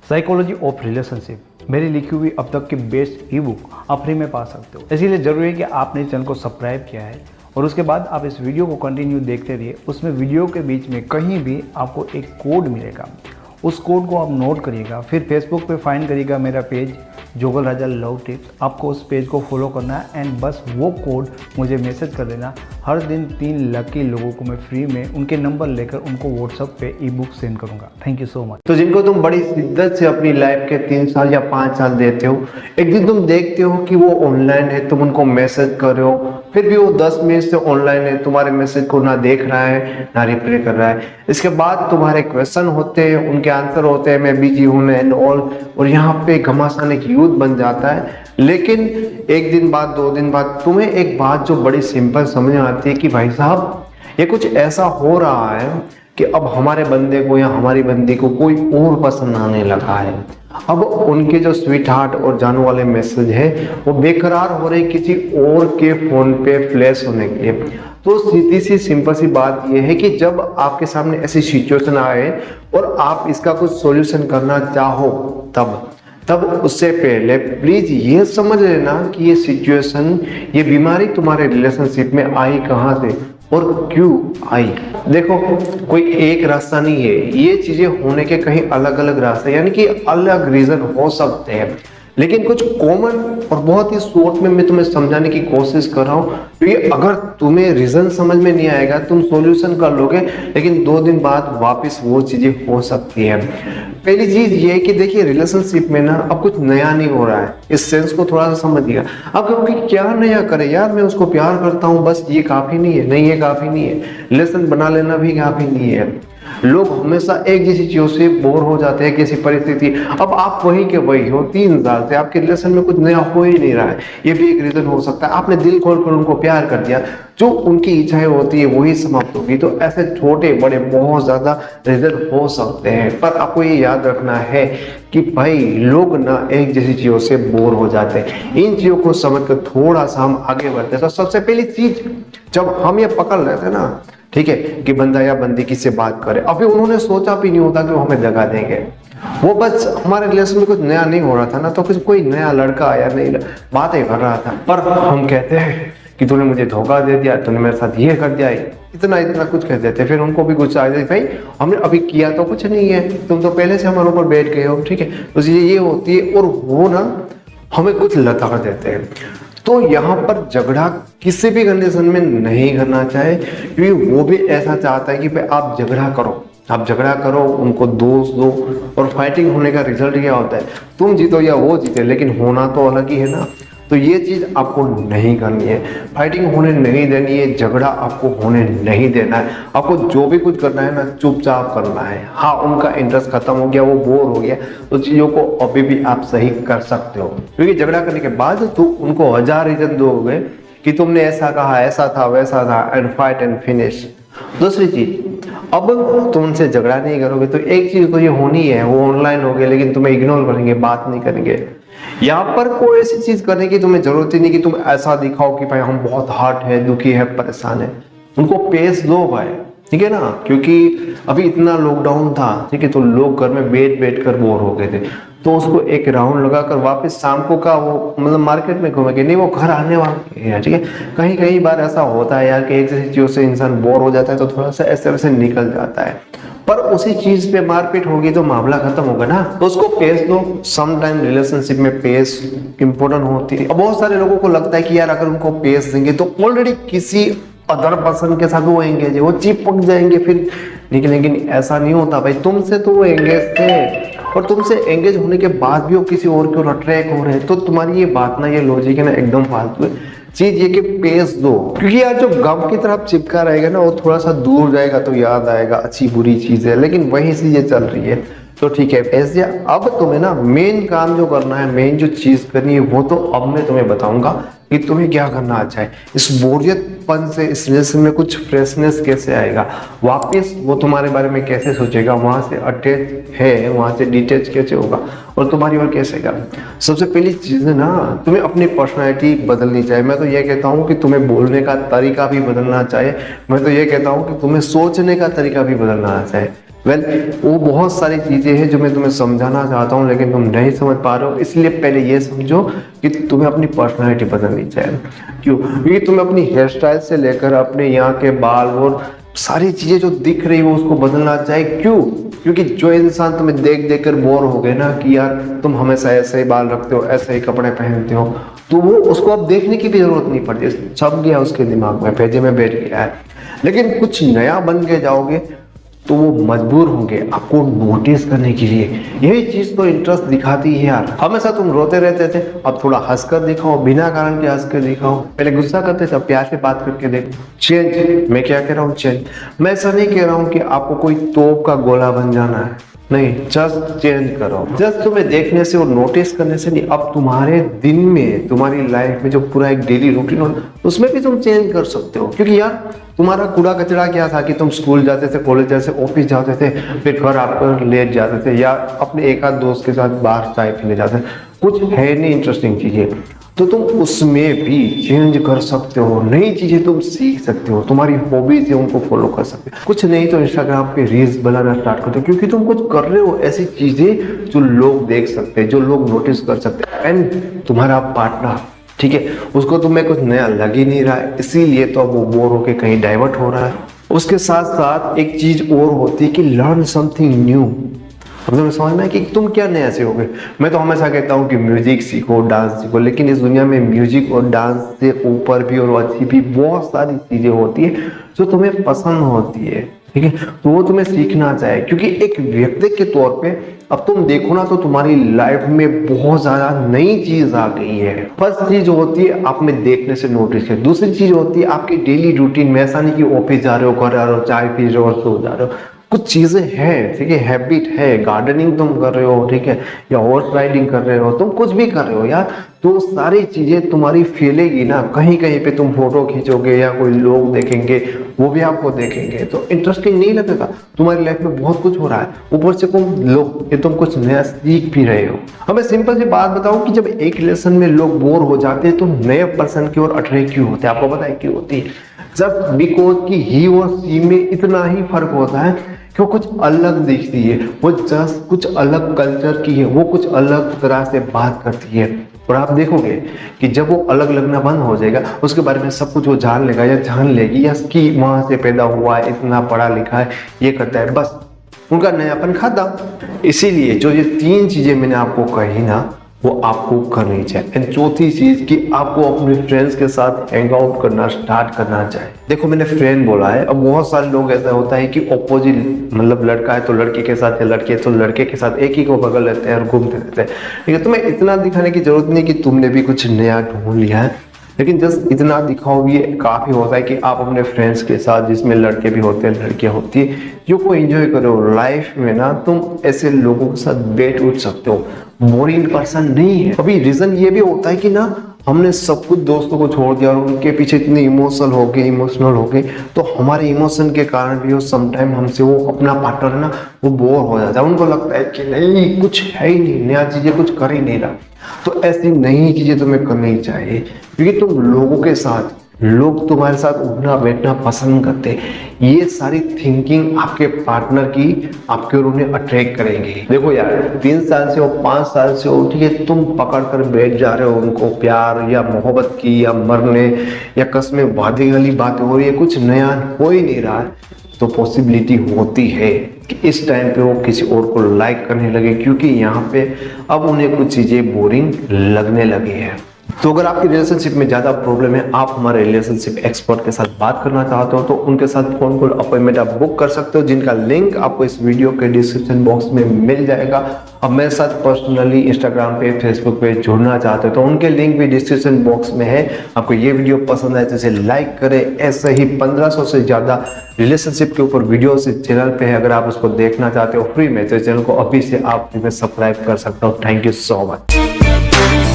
Psychology of relationship मेरी लिखी हुई अब तक की बेस्ट ई बुक आप फ्री में पा सकते हो। इसीलिए ज़रूरी है कि आपने चैनल को सब्सक्राइब किया है और उसके बाद आप इस वीडियो को कंटिन्यू देखते रहिए। उसमें वीडियो के बीच में कहीं भी आपको एक कोड मिलेगा, उस कोड को आप नोट करिएगा। फिर फेसबुक पे फाइंड करिएगा मेरा पेज जोगल राजा लव टिप्स। आपको उस पेज को फॉलो करना है एंड बस वो कोड मुझे मैसेज कर देना। हर दिन 3 लकी लोगों को मैं फ्री में उनके नंबर लेकर उनको व्हाट्सएप पे ई बुक सेंड करूंगा। Thank you so much. तो जिनको तुम बड़ी शिद्दत से अपनी लाइफ के 3 साल या 5 साल देते हो, एक दिन तुम देखते हो कि वो ऑनलाइन है, तुम उनको मैसेज कर रहे हो, फिर भी वो 10 मिनट से ऑनलाइन है, तुम्हारे मैसेज को ना देख रहा है ना रिप्लाई कर रहा है। इसके बाद तुम्हारे क्वेश्चन होते हैं, उनके आंसर होते हैं मैं बिजी हूं एंड ऑल, और यहाँ पे घमासान एक युद्ध बन जाता है। लेकिन एक दिन बाद 2 दिन बाद तुम्हें एक बात जो बड़ी सिंपल समझ में आती है कि भाई साहब ये कुछ ऐसा हो रहा है कि अब हमारे बंदे को या हमारी बंदी को कोई और पसंद आने लगा है। अब उनके जो स्वीट हार्ट और जानू वाले मैसेज है वो बेकरार हो रहे किसी और के फोन पे फ्लैश होने के लिए। तो सीधी सी सिंपल सी बात यह है कि जब आपके सामने ऐसी सिचुएशन आए और आप इसका कुछ सॉल्यूशन करना चाहो तब उससे पहले प्लीज ये समझ लेना कि ये सिचुएशन, ये बीमारी तुम्हारे रिलेशनशिप में आई कहाँ से और क्यों आई। देखो कोई एक रास्ता नहीं है, ये चीजें होने के कहीं अलग अलग रास्ते यानी कि अलग रीजन हो सकते हैं, लेकिन कुछ कॉमन और बहुत ही शॉर्ट में मैं तुम्हें समझाने की कोशिश कर रहा हूँ। क्योंकि अगर तुम्हें रीजन समझ में नहीं आएगा तुम सॉल्यूशन कर लोगे, लेकिन 2 दिन बाद वापस वो चीजें हो सकती है। पहली चीज ये है कि देखिए रिलेशनशिप में ना अब कुछ नया नहीं हो रहा है, इस सेंस को थोड़ा सा समझिएगा। अब क्योंकि क्या नया करे यार, मैं उसको प्यार करता हूँ बस, ये काफी नहीं है। नहीं, ये काफी नहीं है। रिलेशन बना लेना भी काफी नहीं है। लोग हमेशा एक जैसी चीजों से बोर हो जाते हैं किसी परिस्थिति। अब आप वही के वही हो, 3 साल से आपके रिलेशन में कुछ नया हो ही नहीं रहा है, ये भी एक रीजन हो सकता है। आपने दिल खोल कर उनको प्यार कर दिया, जो उनकी इच्छाएं होती है वही समाप्त होगी। तो ऐसे छोटे बड़े बहुत ज्यादा रीजन हो सकते हैं, पर आपको ये याद रखना है कि भाई लोग ना एक जैसी चीजों से बोर हो जाते हैं। इन चीजों को समझ कर थोड़ा सा हम आगे बढ़ते हैं। तो सबसे पहली चीज, जब हम ये पकड़ लेते हैं ना, ठीक है, कि बंदा या बंदी किससे बात करे, अभी उन्होंने सोचा भी नहीं होता कि वो हमें जगह देंगे। वो बस हमारे रिलेशन में कुछ नया नहीं हो रहा था ना, तो कोई नया लड़का आया नहीं बातें कर रहा था, पर हम कहते हैं कि तूने मुझे धोखा दे दिया, तूने मेरे साथ ये कर दिया, इतना कुछ कह देते। फिर उनको भी गुस्सा आ जाए, भाई हमने अभी किया तो कुछ नहीं है, तुम तो पहले से हमारे ऊपर बैठ गए हो, ठीक है। तो ये होती है, और वो ना हमें कुछ लता देते हैं। तो यहाँ पर झगड़ा किसी भी कंडीशन में नहीं करना चाहे, क्योंकि वो भी ऐसा चाहता है कि भाई आप झगड़ा करो, उनको दोष दो, और फाइटिंग होने का रिजल्ट क्या होता है, तुम जीतो या वो जीते, लेकिन होना तो अलग ही है ना। तो ये चीज आपको नहीं करनी है, फाइटिंग होने नहीं देनी है, झगड़ा आपको होने नहीं देना है। आपको जो भी कुछ करना है ना चुपचाप करना है। हाँ, उनका इंटरेस्ट खत्म हो गया, वो बोर हो गया, तो चीजों को अभी भी आप सही कर सकते हो। क्योंकि झगड़ा करने के बाद तो उनको 1000 रीजन दोगे कि तुमने ऐसा कहा, ऐसा था, वैसा था, एंड फाइट एंड फिनिश। दूसरी चीज, अब तुम उनसे झगड़ा नहीं करोगे तो एक चीज तो ये होनी है, वो ऑनलाइन हो गए लेकिन तुम्हें इग्नोर करेंगे, बात नहीं करेंगे। यहाँ पर कोई ऐसी चीज करने की तुम्हें जरूरत ही नहीं कि तुम ऐसा दिखाओ कि भाई हम बहुत हर्ट है, दुखी है, परेशान है। उनको पेस दो भाई, ठीक है ना, क्योंकि अभी इतना लॉकडाउन था, ठीक है, तो लोग घर में बैठ कर बोर हो गए थे। तो उसको एक राउंड लगाकर वापस शाम को का वो मतलब मार्केट में घूमेंगे, नहीं वो घर आने वाले हैं, ठीक है। कहीं बार ऐसा होता है यार कि एक जैसी चीजों से इंसान बोर हो जाता है, तो थोड़ा सा ऐसे वैसे निकल जाता है, पर उसी चीज पे मारपीट होगी तो मामला खत्म होगा ना। तो उसको पेस दो। समटाइम रिलेशनशिप में पेस इंपॉर्टेंट होती है। बहुत सारे लोगों को लगता है कि यार अगर उनको पेस देंगे तो ऑलरेडी किसी अदर पर्सन के साथ वो एंगेज है, वो चिपक जाएंगे फिर निकलेंगे। ऐसा नहीं होता भाई, तुमसे तो वो एंगेज थे, और तुमसे एंगेज होने के बाद भी वो किसी और की ओर अट्रैक्ट हो रहे हैं, तो तुम्हारी ये बात ना, ये लॉजिक है ना, एकदम फालतू है। चीज ये कि पेस दो, क्योंकि यार जो गम की तरफ चिपका रहेगा ना वो थोड़ा सा दूर जाएगा तो याद आएगा अच्छी बुरी चीज है, लेकिन वही से ये चल रही है। तो ठीक है, पेस दिया। अब तुम्हें ना मेन काम जो करना है, मेन जो चीज करनी है, वो तो अब मैं तुम्हें बताऊंगा कि तुम्हें क्या करना अच्छा है। इस बोरियतपन से, इस रिलेशन में कुछ फ्रेशनेस कैसे आएगा, वापस वो तुम्हारे बारे में कैसे सोचेगा, वहां से अटैच है, वहां से डिटैच कैसे होगा, और तुम्हारी ओर कैसे का। सबसे पहली चीज है ना, तुम्हें अपनी पर्सनैलिटी बदलनी चाहिए। मैं तो ये कहता हूँ कि तुम्हें बोलने का तरीका भी बदलना चाहिए। मैं तो ये कहता हूँ कि तुम्हें सोचने का तरीका भी बदलना चाहिए। वेल वो बहुत सारी चीजें हैं जो मैं तुम्हें समझाना चाहता हूँ, लेकिन तुम नहीं समझ पा रहे हो। इसलिए पहले ये समझो कि तुम्हें अपनी पर्सनालिटी बदलनी चाहिए। क्यों? क्योंकि तुम्हें अपनी हेयर स्टाइल से लेकर अपने यहाँ के बाल और सारी चीजें जो दिख रही हो उसको बदलना चाहिए। क्यों? क्योंकि जो इंसान तुम्हें देख देख कर बोर हो गए ना कि यार तुम हमेशा ऐसे ही बाल रखते हो, ऐसे ही कपड़े पहनते हो, तो वो उसको अब देखने की भी जरूरत नहीं पड़ती, छप गया उसके दिमाग में, पेजे में बैठ गया है। लेकिन कुछ नया बन के जाओगे तो वो मजबूर होंगे आपको नोटिस करने के लिए। यही चीज तो इंटरेस्ट दिखाती है यार। हमेशा तुम रोते रहते थे, अब थोड़ा हंसकर दिखाओ, बिना कारण के हंसकर दिखाओ। पहले गुस्सा करते थे, अब प्यार से बात करके देखो। चेंज, मैं क्या कह रहा हूँ, चेंज। मैं ऐसा नहीं कह रहा हूँ कि आपको कोई तोप का गोला बन जाना है, नहीं, जस्ट चेंज करो। जस्ट तुम्हें देखने से और नोटिस करने से नहीं, अब तुम्हारे दिन में, तुम्हारी लाइफ में जो पूरा एक डेली रूटीन हो उसमें भी तुम चेंज कर सकते हो। क्योंकि यार तुम्हारा कूड़ा कचरा क्या था कि तुम स्कूल जाते थे, कॉलेज जाते थे, ऑफिस जाते थे, फिर घर आकर लेट जाते थे या अपने एक आध दोस्त के साथ बाहर चाय पीने जाते थे। कुछ है नहीं इंटरेस्टिंग चीजें, तो तुम उसमें भी चेंज कर सकते हो। नई चीजें तुम सीख सकते हो, तुम्हारी हॉबीज है उनको फॉलो कर सकते हो। कुछ नहीं तो इंस्टाग्राम पे रील्स बनाना स्टार्ट कर दो, क्योंकि तुम कुछ कर रहे हो ऐसी चीजें जो लोग देख सकते हैं, जो लोग नोटिस कर सकते हैं। एंड तुम्हारा पार्टनर, ठीक है, उसको तुम्हें कुछ नया लग ही नहीं रहा है, इसीलिए तो वो बोर होके कहीं डाइवर्ट हो रहा है। उसके साथ साथ एक चीज और होती है कि लर्न समथिंग न्यू। तुम्हें समझ में है कि तुम क्या नया सीखोगे। मैं तो हमेशा कहता हूँ कि म्यूजिक सीखो, डांस सीखो, लेकिन इस दुनिया में म्यूजिक और डांस से ऊपर भी और अच्छी भी बहुत सारी चीजें होती है जो तुम्हें पसंद होती है, ठीक है, तो वो तुम्हें सीखना चाहिए। क्योंकि एक व्यक्ति के तौर पे अब तुम देखो ना तो तुम्हारी लाइफ में बहुत ज्यादा नई चीज आ गई है। फर्स्ट चीज होती है आप में देखने से नोटिस किया, दूसरी चीज होती है आपकी डेली रूटीन में। ऐसा नहीं कि ऑफिस जा रहे हो, घर आ रहे हो, चाय पी रहे हो और सो जा रहे हो। कुछ चीजें हैं, ठीक है, हैबिट है, गार्डनिंग तुम कर रहे हो, ठीक है, या हॉर्स राइडिंग कर रहे हो, तुम कुछ भी कर रहे हो यार, तो सारी चीजें तुम्हारी फैलेगी ना। कहीं कहीं पे तुम फोटो खींचोगे या कोई लोग देखेंगे, वो भी आपको देखेंगे, तो इंटरेस्टिंग नहीं लगेगा। तुम्हारी लाइफ में बहुत कुछ हो रहा है, ऊपर से तुम कुछ नया सीख भी रहे हो। हमें सिंपल सी बात बताऊं कि जब एक रिलेशन में लोग बोर हो जाते हैं तो नए पर्सन की ओर अट्रैक्ट क्यों होते हैं? आपको पता है क्यों होती है? जस्ट बिकॉज कि ही और सी में इतना ही फर्क होता है कि वो कुछ अलग दिखती है, वो जस्ट कुछ अलग कल्चर की है, वो कुछ अलग तरह से बात करती है। और आप देखोगे कि जब वो अलग लगना बंद हो जाएगा, उसके बारे में सब कुछ वो जान लेगा या जान लेगी, या कि वहां से पैदा हुआ है, इतना पढ़ा लिखा है, ये करता है, बस उनका नयापन खत्म। इसीलिए जो ये तीन चीजें मैंने आपको कही ना, वो आपको करनी चाहिए। एंड चौथी चीज कि आपको अपने फ्रेंड्स के साथ हैंग आउट करना स्टार्ट करना चाहिए। देखो मैंने फ्रेंड बोला है, अब बहुत सारे लोग ऐसा होता है कि ऑपोजिट, मतलब लड़का है तो लड़के के साथ, या लड़के है तो लड़के के साथ एक ही को बगल लेते हैं और घूमते रहते हैं, ठीक है। तुम्हें इतना दिखाने की जरूरत नहीं कि तुमने भी कुछ नया ढूंढ लिया है, लेकिन जस्ट इतना दिखाओ, ये काफी होता है कि आप अपने फ्रेंड्स के साथ, जिसमें लड़के भी होते हैं लड़कियां होती है, जो को एंजॉय करो। लाइफ में ना तुम ऐसे लोगों के साथ बैठ उठ सकते हो, बोरिंग पर्सन नहीं है। अभी रीजन ये भी होता है कि ना हमने सब कुछ दोस्तों को छोड़ दिया और उनके पीछे इतने इमोशनल हो गए, तो हमारे इमोशन के कारण भी वो समटाइम हमसे, वो अपना पार्टनर है ना, वो बोर हो जाता है। उनको लगता है कि नहीं, कुछ है ही नहीं, नया चीजें कुछ कर ही नहीं रहा। तो ऐसी नई चीजें तुम्हें करनी चाहिए, क्योंकि तुम लोगों के साथ, लोग तुम्हारे साथ उठना बैठना पसंद करते हैं। ये सारी थिंकिंग आपके पार्टनर की आपके और उन्हें अट्रैक्ट करेंगे। देखो यार, 3 साल से हो, 5 साल से हो, ठीक है, तुम पकड़ कर बैठ जा रहे हो उनको प्यार या मोहब्बत की, या मरने या कसमें वादे वाली बातें हो रही है, कुछ नया हो ही नहीं रहा है, तो पॉसिबिलिटी होती है कि इस टाइम पे वो किसी और को लाइक करने लगे, क्योंकि यहाँ पे अब उन्हें कुछ चीजें बोरिंग लगने लगी है। तो अगर आपकी रिलेशनशिप में ज्यादा प्रॉब्लम है, आप हमारे रिलेशनशिप एक्सपर्ट के साथ बात करना चाहते हो, तो उनके साथ फोन कॉल अपॉइंटमेंट आप बुक कर सकते हो, जिनका लिंक आपको इस वीडियो के डिस्क्रिप्शन बॉक्स में मिल जाएगा। अब मेरे साथ पर्सनली इंस्टाग्राम पे, फेसबुक पे जुड़ना चाहते हो तो उनके लिंक भी डिस्क्रिप्शन बॉक्स में है। आपको ये वीडियो पसंद आए तो इसे लाइक करें। ऐसे ही 1500 से ज्यादा रिलेशनशिप के ऊपर वीडियो इस चैनल पे है, अगर आप उसको देखना चाहते हो फ्री में, तो चैनल को अभी से आप सब्सक्राइब कर सकते हो। Thank you so much.